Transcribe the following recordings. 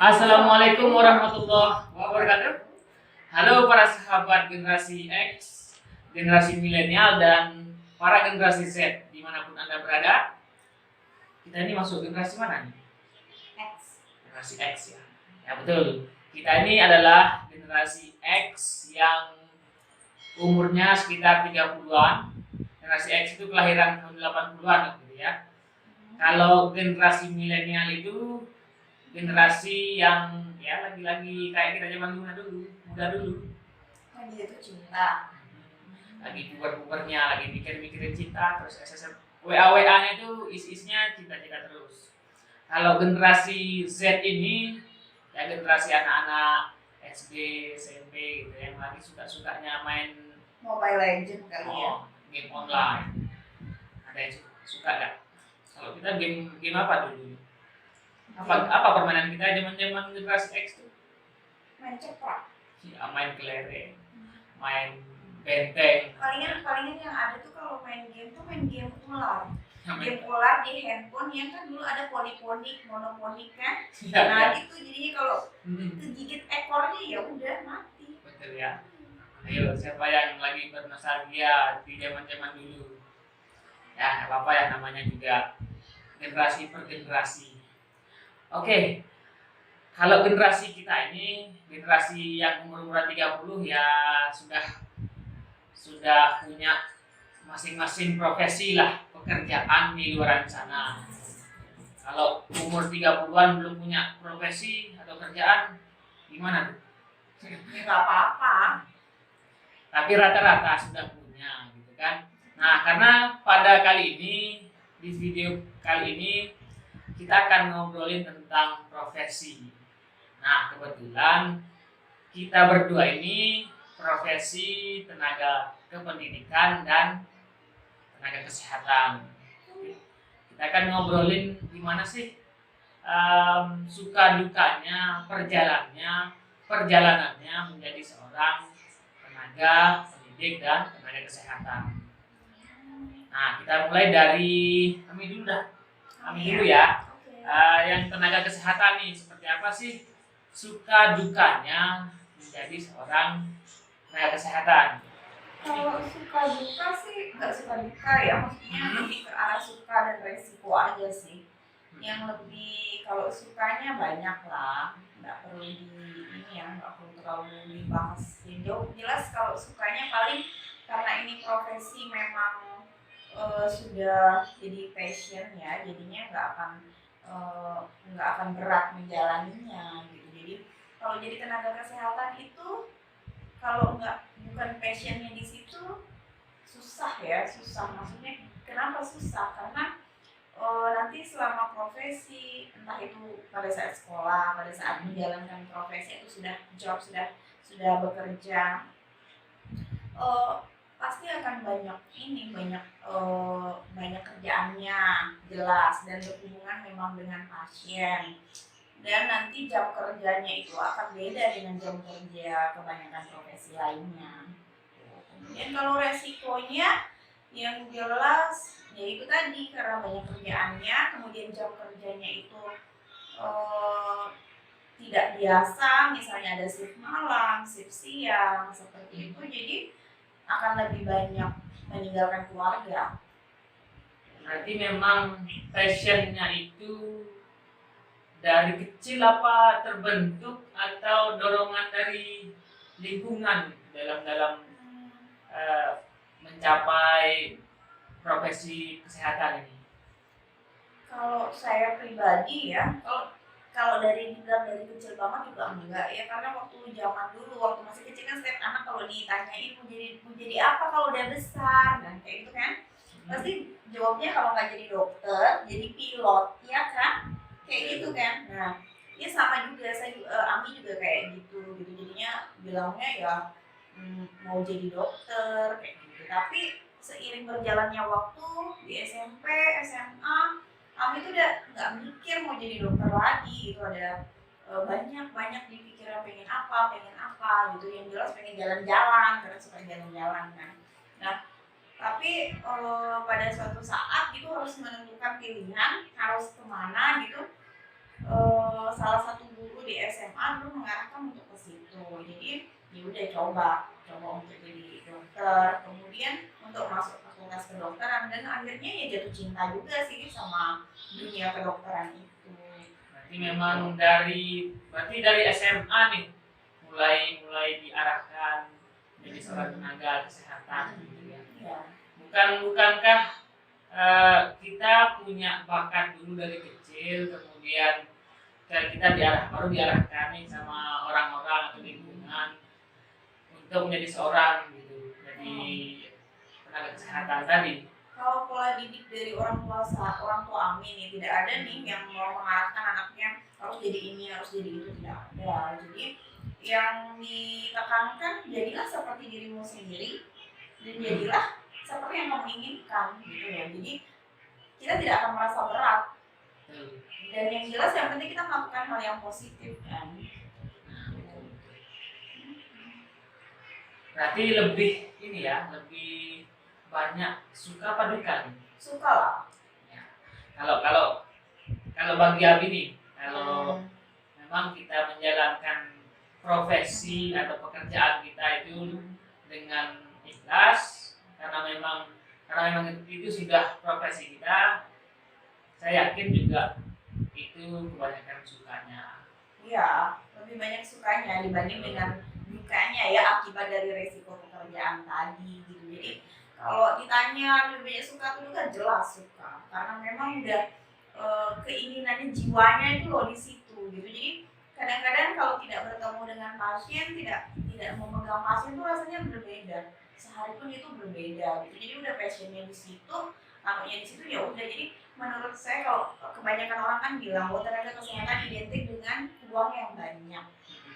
Assalamualaikum warahmatullahi wabarakatuh. Halo para sahabat generasi X, generasi milenial dan para generasi Z dimanapun Anda berada. Kita ini masuk generasi mana nih? X. Generasi X ya. Ya betul. Kita ini adalah generasi X yang umurnya sekitar 30-an. Generasi X itu kelahiran tahun 80-an gitu ya. Kalau generasi milenial itu generasi yang ya lagi-lagi kayak kita zaman muda dulu. Lagi jatuh cinta. Lagi puber-pubernya, lagi mikir-mikirin cinta, terus SSM WA-nya itu isi-isinya cinta-cinta terus. Kalau generasi Z ini ya generasi anak-anak SD, SMP gitu yang lagi suka-sukanya main Mobile Legend kali ya. game online. Ada yang suka gak? Kalau kita game apa dulu? Apa permainan kita zaman generasi X tuh? Main cepat. Ya, main kelereng, main benteng. Palingan yang ada tuh kalau main game ular. Game ular di handphone yang kan dulu ada poliponik, monoponik kan. Nah itu jadinya kalau kegigit ekornya ya udah mati. Betul ya. Ayo siapa yang lagi bernostalgia di zaman dulu? Ya nggak apa-apa ya, namanya juga generasi per generasi. Oke. Kalau generasi kita ini, generasi yang umur 30 ya sudah punya masing-masing profesi lah, pekerjaan di luar sana. Kalau umur 30-an belum punya profesi atau kerjaan, gimana tuh? Ya nggak apa-apa. Tapi rata-rata sudah punya gitu kan. Nah, karena pada kali ini, di video kali ini kita akan ngobrolin tentang profesi. Nah, kebetulan kita berdua ini profesi tenaga kependidikan dan tenaga kesehatan. Kita akan ngobrolin gimana sih suka dukanya, perjalanannya menjadi seorang tenaga pendidik dan tenaga kesehatan. Nah, kita mulai dari kami dulu ya. Yang tenaga kesehatan nih, seperti apa sih suka dukanya menjadi seorang tenaga kesehatan? Kalau suka duka sih nggak suka duka ya, maksudnya lebih ke arah suka dan resiko aja sih. Yang lebih kalau sukanya banyak lah, nggak perlu nggak perlu terlalu dibahas jauh. Jelas kalau sukanya paling karena ini profesi memang sudah jadi passion ya, jadinya nggak akan berat menjalaninya gitu. Jadi kalau jadi tenaga kesehatan itu kalau bukan passionnya di situ susah maksudnya kenapa susah karena nanti selama profesi entah itu pada saat sekolah, pada saat menjalankan profesi itu sudah bekerja pasti akan banyak kerjaannya jelas dan berhubungan memang dengan pasien. Dan nanti jam kerjanya itu akan beda dengan jam kerja kebanyakan profesi lainnya. Kemudian kalau resikonya yang jelas ya itu tadi karena banyak kerjaannya, kemudian jam kerjanya itu tidak biasa, misalnya ada shift malam, shift siang seperti itu, jadi akan lebih banyak meninggalkan keluarga. Berarti memang passionnya itu dari kecil apa terbentuk atau dorongan dari lingkungan dalam mencapai profesi kesehatan ini? Kalau saya pribadi ya, kalau dari kecil banget juga enggak ya, karena waktu zaman dulu waktu masih kecil kan setiap anak kalau ditanyain mau jadi apa kalau udah besar dan kayak gitu kan pasti jawabnya kalau nggak jadi dokter jadi pilot ya kan kayak gitu kan. Nah ya sama juga Ami juga kayak gitu jadinya bilangnya ya mau jadi dokter kayak gitu. Tapi seiring berjalannya waktu di SMP SMA Ami tuh udah nggak mikir mau jadi dokter lagi gitu. Ada banyak di pikiran pengen apa gitu, yang jelas pengen jalan-jalan karena suka jalan-jalan kan. Nah tapi pada suatu saat gitu harus menentukan pilihan harus kemana gitu. salah satu guru di SMA dulu mengarahkan untuk ke situ. Jadi ya udah coba untuk jadi dokter, kemudian untuk masuk fakultas kedokteran, dan akhirnya ya jatuh cinta juga sih sama dunia kedokteran itu. Berarti dari SMA nih mulai diarahkan menjadi seorang tenaga kesehatan gitu ya. Ya. Bukankah kita punya bakat dulu dari kecil, kemudian kita baru diarahkan nih sama orang-orang atau lingkungan untuk menjadi seorang gitu, jadi tenaga kesehatan tadi. Kalau pola didik dari orang tua Amin nih, tidak ada nih yang mau mengarahkan anaknya harus jadi ini, harus jadi itu, tidak ada. Jadi yang ditekankan, jadilah seperti dirimu sendiri dan jadilah seperti yang kamu inginkan gitu ya. Jadi kita tidak akan merasa berat, dan yang jelas yang penting kita melakukan hal yang positif kan. Berarti lebih banyak suka apa duka nih? Suka lah. Ya. Kalau bagi Abi nih, kalau memang kita menjalankan profesi atau pekerjaan kita itu dengan ikhlas, karena memang itu sudah profesi kita, saya yakin juga itu kebanyakan sukanya. Iya, lebih banyak sukanya dibanding dengan dukanya ya, akibat dari resiko pekerjaan tadi gitu. Jadi kalau ditanya lebih banyak suka atau duka, jelas suka, karena memang udah keinginannya, jiwanya itu loh di situ gitu. Jadi kadang-kadang kalau tidak bertemu dengan pasien, tidak memegang pasien tuh rasanya berbeda. Sehari pun itu berbeda gitu. Jadi udah passionnya di situ, takutnya di situ, ya udah. Jadi menurut saya, kalau kebanyakan orang kan bilang bahwa tenaga kesehatan identik dengan uang yang banyak,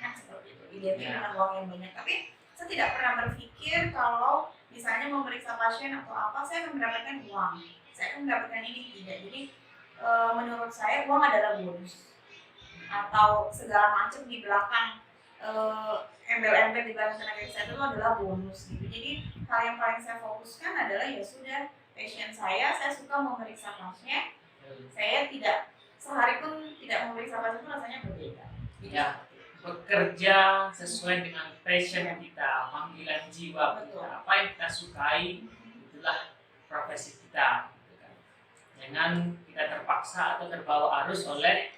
kan seperti itu, identik dengan uang yang banyak. Tapi saya tidak pernah berpikir kalau misalnya memeriksa pasien atau apa, saya akan mendapatkan uang, saya akan mendapatkan ini, tidak. Jadi menurut saya uang adalah bonus, atau segala macam di belakang embel-embel di belakang tenaga kesehatan itu adalah bonus gitu. Jadi hal yang paling saya fokuskan adalah ya sudah, passion saya suka memeriksa pasien. Saya tidak sehari pun tidak memeriksa pasien itu rasanya berbeda. Ya, bekerja sesuai dengan passion kita, panggilan jiwa kita, apa yang kita sukai, itulah profesi kita. Jangan kita terpaksa atau terbawa arus oleh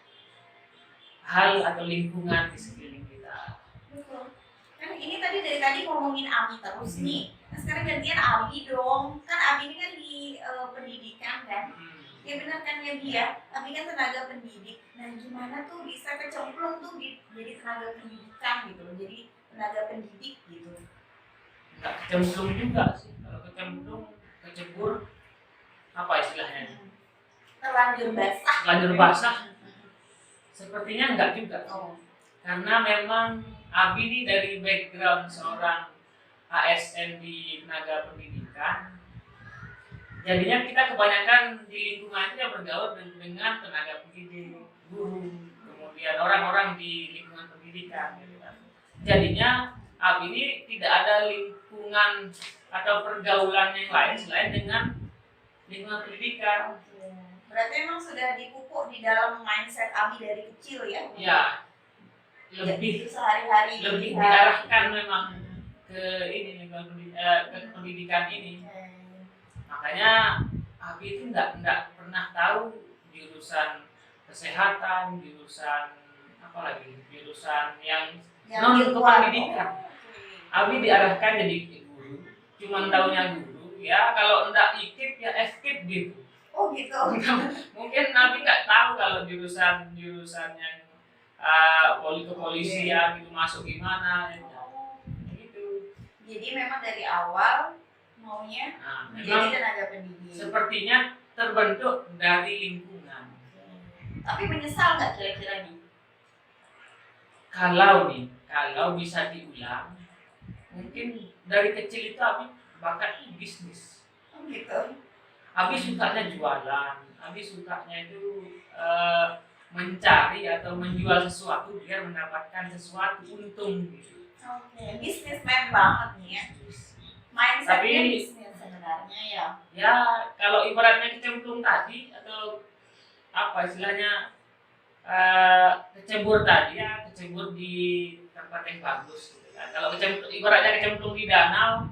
hal atau lingkungan di sekeliling kita. Betul. Kan ini dari tadi ngomongin Abi terus nih. Nah, sekarang gantian Abi dong. Kan Abi ini kan di pendidikan kan. Ya benar kan ya dia. Abi kan tenaga pendidik. Nah, gimana tuh bisa kecemplung tuh jadi tenaga pendidikan gitu. Jadi tenaga pendidik gitu. Enggak kecemplung juga sih. Kalau kecebur apa istilahnya? Terlanjur basah. Sepertinya enggak juga. Karena memang Abi ini dari background seorang ASN di tenaga pendidikan, jadinya kita kebanyakan di lingkungan itu bergaul dengan tenaga pendidik, guru, kemudian orang-orang di lingkungan pendidikan gitu kan. Jadinya Abi ini tidak ada lingkungan atau pergaulan yang lain selain dengan lingkungan pendidikan. Berarti memang sudah dipupuk di dalam mindset Abi dari kecil ya? Ya, lebih sehari-hari lebih diarahkan memang ke ini ke pendidikan ini. Makanya Abi itu enggak pernah tahu jurusan kesehatan, jurusan yang non kependidikan. Abi diarahkan jadi guru, cuman taunya guru ya, kalau enggak ikip ya FKIP gitu. Oh gitu. Mungkin Abi nggak tahu kalau jurusan yang kepolisian gitu masuk gimana gitu. Jadi memang dari awal maunya menjadi tenaga pendidik. Sepertinya terbentuk dari lingkungan. Tapi menyesal nggak kira-kira nih? Kalau bisa diulang, mungkin dari kecil itu Abi bakatnya bisnis. Oh gitu. Abi sukanya jualan, Abi sukanya itu mencari atau menjual sesuatu biar mendapatkan sesuatu untung gitu. Oke, bisnismen banget nih ya. Mindsetnya bisnis sebenarnya ya. Ya, kalau ibaratnya kecemplung tadi atau apa istilahnya, kecebur tadi ya, kecebur di tempat yang bagus gitu kan. Kalau ibaratnya kecemplung di danau,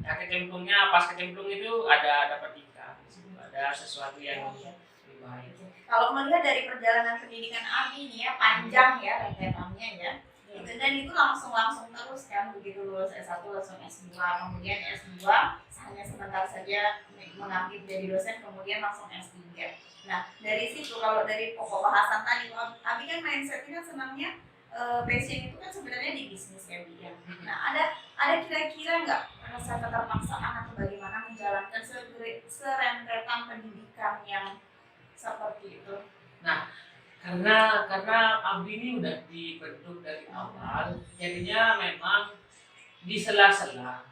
ya kecemplungnya pas kecemplung itu ada dapat ikan, di situ ada sesuatu yang lebih baik. Kalau melihat dari perjalanan pendidikan Abi nih ya, panjang ya rentetannya ya. Dan itu langsung terus kan, begitu lulus S1 langsung S2, kemudian S2 hanya sebentar saja mengambil jadi dosen, kemudian langsung S3. Nah dari situ kalau dari pokok bahasan tadi, Abi kan mindsetnya senangnya passion itu kan sebenarnya di bisnis ya Bi ya. Nah ada kira-kira nggak rasa keterpaksaan atau bagaimana menjalankan serentetan pendidikan yang seperti itu? Nah, karena Abi ini udah dibentuk dari awal, jadinya memang di sela-sela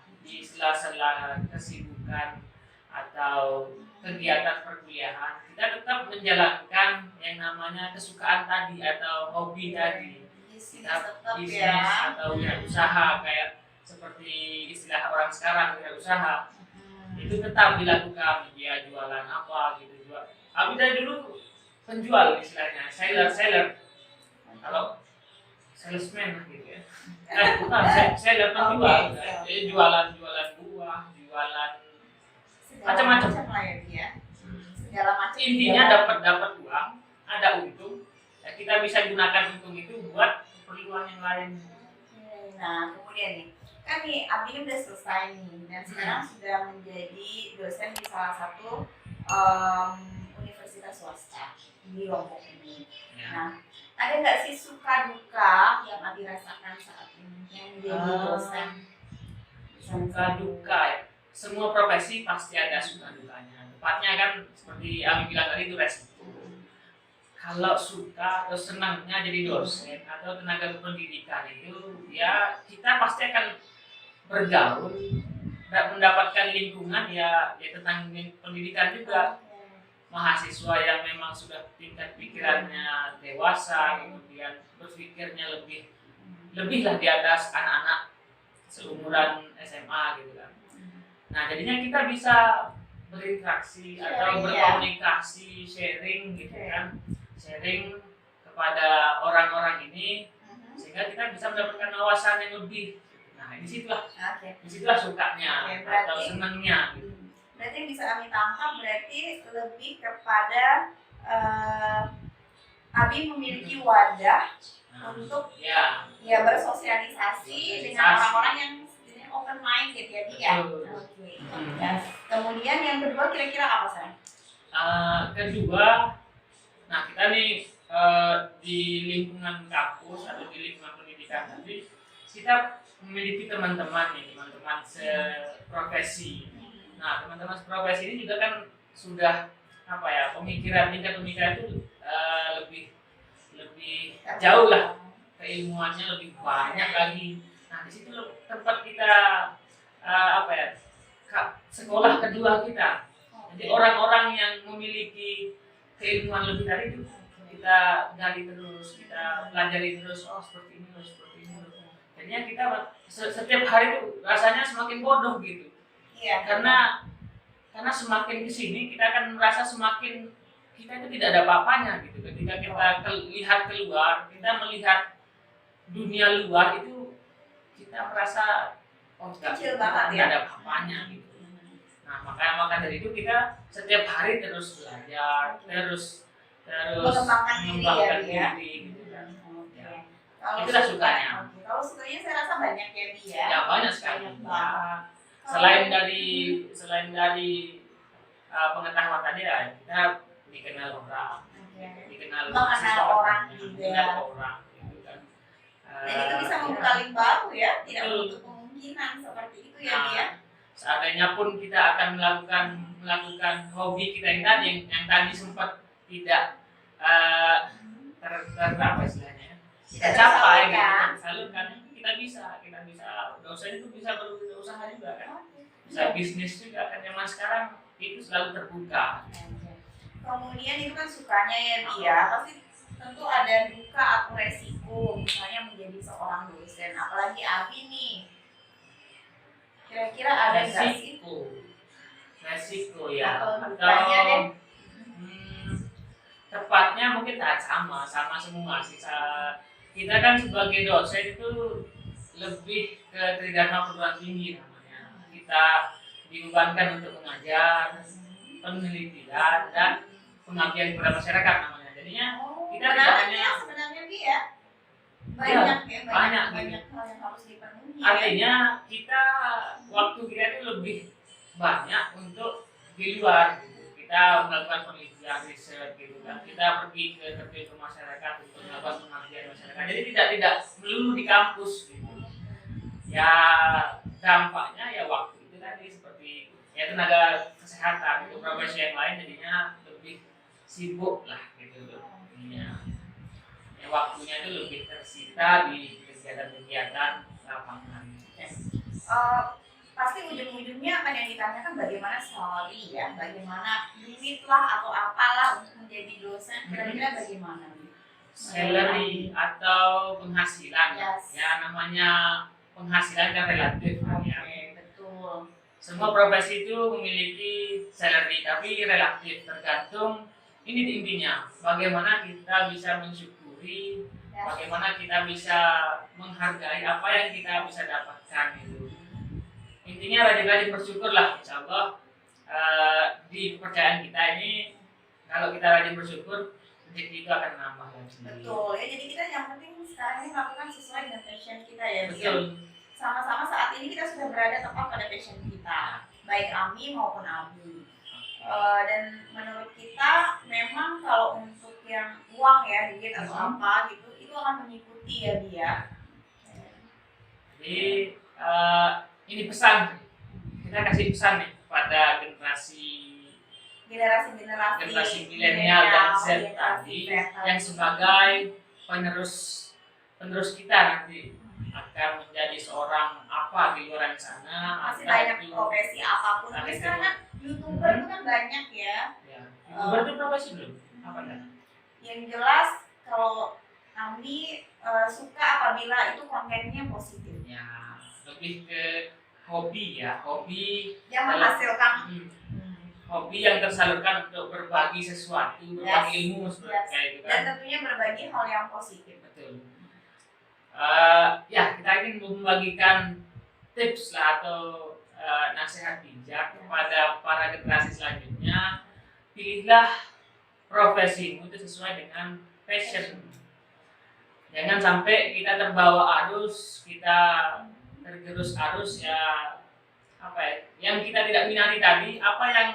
kesibukan atau kegiatan perkuliahan kita tetap menjalankan yang namanya kesukaan tadi atau hobi tadi. Kita bisnis atau usaha kayak seperti istilah orang sekarang usaha itu tetap dilakukan, dia jualan apa gitu juga. Abi dari dulu penjual istilahnya, seller. Kalau salesman gitu ya. Bukan, seller penjual. Jadi jualan buah, jualan macam-macam lah ya dia. Segala macam. Intinya dapat uang, ada untung. Ya, kita bisa gunakan untung itu buat keperluan yang lain. Nah, kemudian nih, kan nih Abi udah selesai nih dan sekarang sudah menjadi dosen di salah satu universitas swasta di Lombok ini. Ya. Nah, ada nggak sih suka duka yang Abi rasakan saat ini yang menjadi dosen? Suka duka ya. Semua profesi pasti ada suka dukanya. Tepatnya kan seperti Abi bilang tadi itu resiko. Kalau suka atau senangnya jadi dosen atau tenaga pendidikan itu ya kita pasti akan bergaul dan mendapatkan lingkungan ya tentang pendidikan juga. Mahasiswa yang memang sudah tingkat pikirannya dewasa, kemudian berpikirnya lebih lah di atas anak-anak seumuran SMA gitu kan. Nah jadinya kita bisa berinteraksi atau berkomunikasi, sharing gitu kan, sharing kepada orang-orang ini sehingga kita bisa mendapatkan wawasan yang lebih. Nah disitulah sukanya atau senangnya gitu. Berarti yang bisa kami tangkap berarti lebih kepada Abi memiliki wadah untuk bersosialisasi dengan orang-orang yang open mind gitu ya dia. Oke. Kemudian yang kedua kira-kira apa sayang? Kedua, nah kita nih di lingkungan kampus atau di lingkungan pendidikan nanti kita memiliki teman-teman seprofesi. Nah, teman-teman seprofesi ini juga kan sudah tingkat pemikiran itu lebih jauh lah, keilmuannya lebih banyak lagi. Nah, di situ tempat kita sekolah kedua kita. Jadi orang-orang yang memiliki keilmuan lebih dari itu kita gali terus, kita pelajari terus, seperti ini. Jadinya kita setiap hari itu rasanya semakin bodoh gitu. Iya. Karena semakin kesini kita akan merasa semakin kita itu tidak ada apa-apanya gitu. Ketika kita lihat keluar, kita melihat dunia luar itu kita merasa kecil banget ya. Tidak ada apa-apanya gitu. Nah maka dari itu kita setiap hari terus belajar, terus mengembangkan diri gitu kan. Itulah sukanya. Kalau sukanya saya rasa banyak ya dia. Ya banyak sekali. Selain dari pengetahuan tadi ya kita dikenal orang, dikenal orang juga. Gitu kan. Dan itu bisa membuka link baru ya, tidak menutup kemungkinan seperti itu ya dia. Seandainya pun kita akan melakukan hobi kita yang tadi sempat tidak istilahnya tercapai gitu, salurkan kita bisa dosen itu bisa berusaha juga kan, bisa bisnis juga kan, zaman sekarang itu selalu terbuka. Kemudian itu kan sukanya ya dia, pasti tentu ada duka atau resiko misalnya menjadi seorang dosen, apalagi Abi nih, kira-kira ada nggak sih resiko ya atau dukanya deh? tepatnya mungkin tak sama semua sih. Kita kan sebagai dosen itu lebih ke tridharma perguruan tinggi namanya. Kita dibebankan untuk mengajar, penelitian dan pengabdian kepada masyarakat namanya. Jadinya kita tidak hanya sebenarnya dia banyak hal yang harus dipenuhi. Artinya kita waktu kita itu lebih banyak untuk di luar gitu. Kita melakukan penelitian riset gitu kan. Kita pergi ke terjun ke masyarakat untuk melakukan pengabdian masyarakat. Jadi tidak melulu di kampus gitu. Ya dampaknya ya waktu itu tadi seperti ya tenaga kesehatan itu profesi yang lain jadinya lebih sibuk lah gitu loh. Ya, waktunya itu lebih tersita di kegiatan-kegiatan lapangan. Pasti ujung-ujungnya kan yang ditanyakan bagaimana salary ya, bagaimana duit lah atau apalah untuk menjadi dosen. Kira-kira bagaimana nih? Salary atau penghasilan, Yes. ya namanya penghasilan kan relatif ya. Betul. Semua profesi itu memiliki salary tapi relatif tergantung ini intinya bagaimana kita bisa mensyukuri, bagaimana kita bisa menghargai apa yang kita bisa dapatkan itu. Intinya rajin-rajin bersyukurlah, insya Allah di kepercayaan kita ini kalau kita rajin bersyukur rezeki itu akan nambah lagi. Betul ya, jadi kita yang penting sekarang ini melakukan sesuai dengan passion kita ya. Betul. Sama-sama saat ini kita sudah berada tepat pada passion kita, baik Ami maupun Abi. Dan menurut kita memang kalau untuk yang uang ya duit atau apa gitu itu akan mengikuti ya dia. Jadi ini pesan kita kasih pesan nih pada generasi milenial dan Z tadi yang sebagai penerus kita nanti akan menjadi seorang apa di luar sana. Masih banyak profesi apapun. Tapi sekarang kan YouTuber itu kan banyak ya. YouTuber itu profesi belum? Apa enggak? Yang jelas kalau Ami suka apabila itu kontennya positif. Ya, lebih ke hobi ya, hobi yang menghasilkan hobi yang tersalurkan untuk berbagi sesuatu, berbagi ilmu seperti kayak itu kan. Dan tentunya berbagi hal yang positif. Betul. Ya kita ingin membagikan tips lah atau nasihat bijak kepada para generasi selanjutnya. Pilihlah profesimu itu sesuai dengan passion. Jangan sampai kita terbawa arus, kita tergerus arus ya apa ya, yang kita tidak minati tadi, apa yang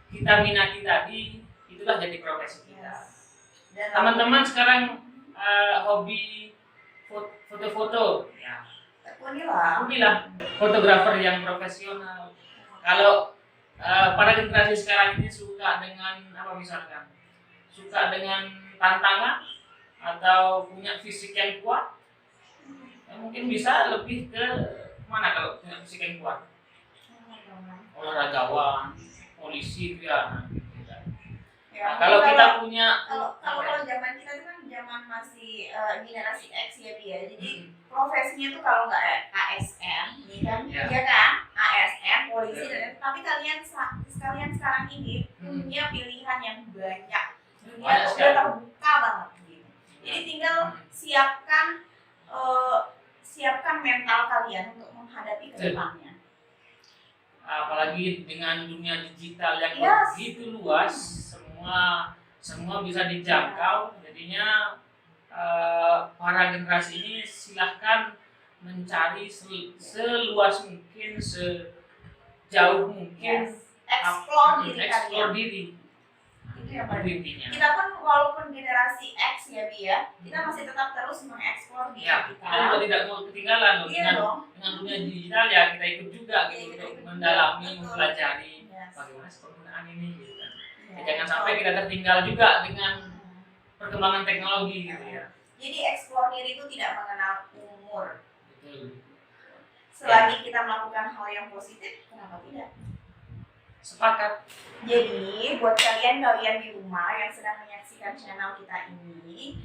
kita minati tadi itulah jadi profesi kita. Teman-teman sekarang hobi foto-foto ya. Tekunilah fotografer yang profesional. Kalau para generasi sekarang ini suka dengan apa misalkan? Suka dengan tantangan atau punya fisik yang kuat, ya mungkin bisa lebih ke mana kalau punya fisik yang kuat? Olahragawan, polisi itu ya. Nah, kalau kita punya kalau zaman kita itu kan zaman masih generasi X ya dia. Jadi profesinya tuh kalau nggak ASN, kan? Ya kan? ASN, polisi dan tapi kalian sekarang ini punya pilihan yang banyak. Dunia udah terbuka banget gitu. Jadi tinggal siapkan mental kalian untuk menghadapi ke depannya. Apalagi dengan dunia digital yang begitu luas, semua bisa dijangkau. Jadinya para generasi ini silahkan mencari seluas mungkin, sejauh mungkin, explore diri. Itu yang paling intinya. Kita pun walaupun generasi X ya Bia, kita masih tetap terus mengeksplor diri kita. Kita juga tidak mau ketinggalan dengan dunia digital ya, kita ikut juga gitu untuk mendalami, mempelajari bagaimana penggunaan ini gitu kan. Jangan sampai kita tertinggal juga dengan perkembangan teknologi gitu ya. Jadi explore diri itu tidak mengenal umur. Betul. Selagi kita melakukan hal yang positif, kenapa tidak? Sepakat. Jadi buat kalian di rumah yang sedang menyaksikan channel kita ini,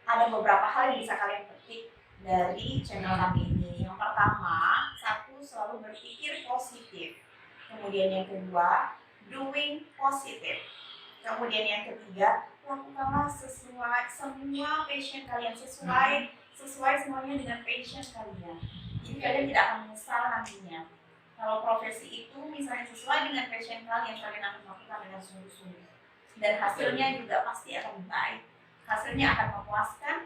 ada beberapa hal yang bisa kalian petik dari channel kami ini. Yang pertama, selalu berpikir positif. Kemudian yang kedua, doing positif. Kemudian yang ketiga, lakukanlah sesuai semua passion kalian, sesuai semuanya dengan passion kalian. Jadi kalian tidak akan menyesal nantinya. Kalau profesi itu misalnya sesuai dengan passion kalian akan melakukan dengan sungguh-sungguh. Dan hasilnya juga pasti akan baik. Hasilnya akan memuaskan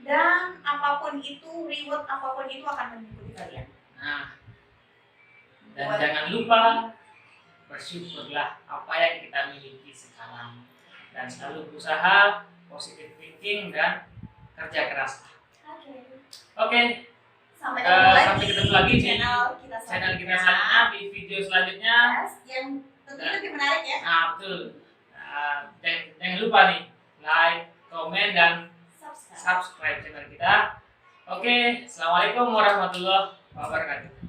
dan apapun itu, reward apapun itu akan mengikuti kalian. Nah, dan jangan lupa bersyukurlah apa yang kita miliki sekarang dan selalu berusaha positive thinking dan kerja keras. Oke. Sampai ketemu lagi di channel kita selanjutnya di video selanjutnya. Yes, yang tentunya lebih menarik ya. Nah, betul. Jangan lupa nih like, komen dan subscribe channel kita. Oke, assalamualaikum warahmatullahi wabarakatuh.